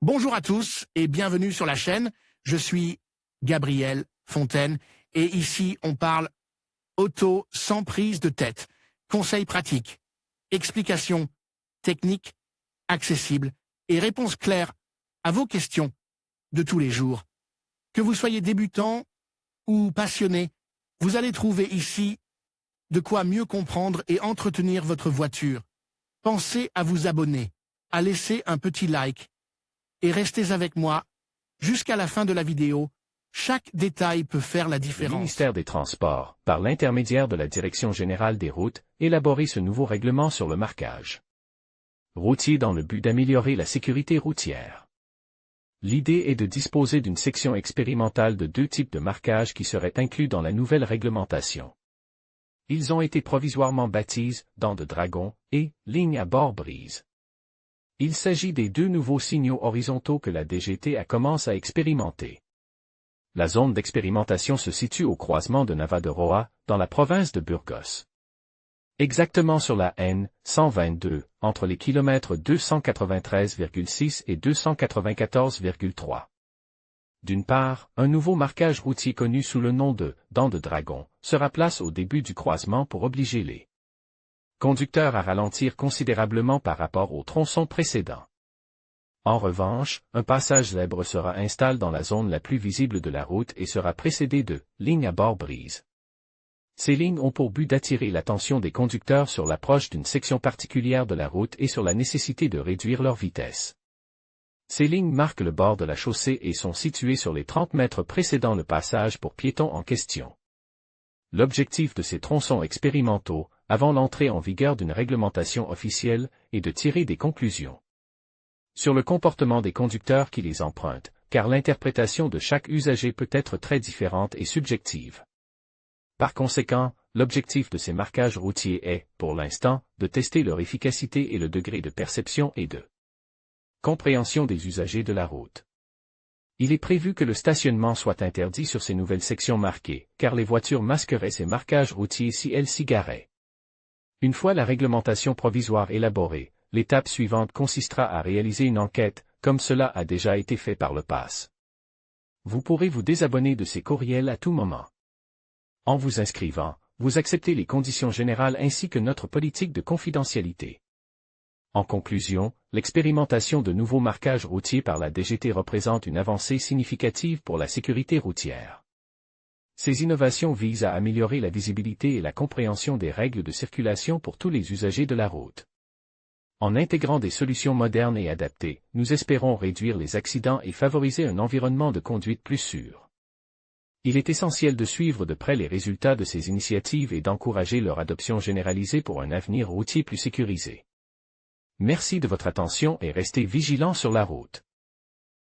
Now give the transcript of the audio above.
Bonjour à tous et bienvenue sur la chaîne. Je suis Gabriel Fontaine et ici on parle auto sans prise de tête. Conseils pratiques, explications techniques, accessibles et réponses claires à vos questions de tous les jours. Que vous soyez débutant ou passionné, vous allez trouver ici de quoi mieux comprendre et entretenir votre voiture. Pensez à vous abonner, à laisser un petit like et restez avec moi jusqu'à la fin de la vidéo. Chaque détail peut faire la différence. Le ministère des Transports, par l'intermédiaire de la Direction générale des routes, élaborer ce nouveau règlement sur le marquage routier dans le but d'améliorer la sécurité routière. L'idée est de disposer d'une section expérimentale de 2 types de marquages qui seraient inclus dans la nouvelle réglementation. Ils ont été provisoirement baptisés « dents de dragon » et « ligne à bord brise ». Il s'agit des 2 nouveaux signaux horizontaux que la DGT commence à expérimenter. La zone d'expérimentation se situe au croisement de Navaderoa, dans la province de Burgos. Exactement sur la N122, entre les kilomètres 293,6 et 294,3. D'une part, un nouveau marquage routier connu sous le nom de « dents de dragon » sera placé au début du croisement pour obliger les conducteurs à ralentir considérablement par rapport au tronçon précédent. En revanche, un passage zèbre sera installé dans la zone la plus visible de la route et sera précédé de « lignes à bord brise ». Ces lignes ont pour but d'attirer l'attention des conducteurs sur l'approche d'une section particulière de la route et sur la nécessité de réduire leur vitesse. Ces lignes marquent le bord de la chaussée et sont situées sur les 30 mètres précédant le passage pour piétons en question. L'objectif de ces tronçons expérimentaux, avant l'entrée en vigueur d'une réglementation officielle, est de tirer des conclusions sur le comportement des conducteurs qui les empruntent, car l'interprétation de chaque usager peut être très différente et subjective. Par conséquent, l'objectif de ces marquages routiers est, pour l'instant, de tester leur efficacité et le degré de perception et de compréhension des usagers de la route. Il est prévu que le stationnement soit interdit sur ces nouvelles sections marquées, car les voitures masqueraient ces marquages routiers si elles s'y garaient. Une fois la réglementation provisoire élaborée, l'étape suivante consistera à réaliser une enquête, comme cela a déjà été fait par le passé. Vous pourrez vous désabonner de ces courriels à tout moment. En vous inscrivant, vous acceptez les conditions générales ainsi que notre politique de confidentialité. En conclusion, l'expérimentation de nouveaux marquages routiers par la DGT représente une avancée significative pour la sécurité routière. Ces innovations visent à améliorer la visibilité et la compréhension des règles de circulation pour tous les usagers de la route. En intégrant des solutions modernes et adaptées, nous espérons réduire les accidents et favoriser un environnement de conduite plus sûr. Il est essentiel de suivre de près les résultats de ces initiatives et d'encourager leur adoption généralisée pour un avenir routier plus sécurisé. Merci de votre attention et restez vigilants sur la route.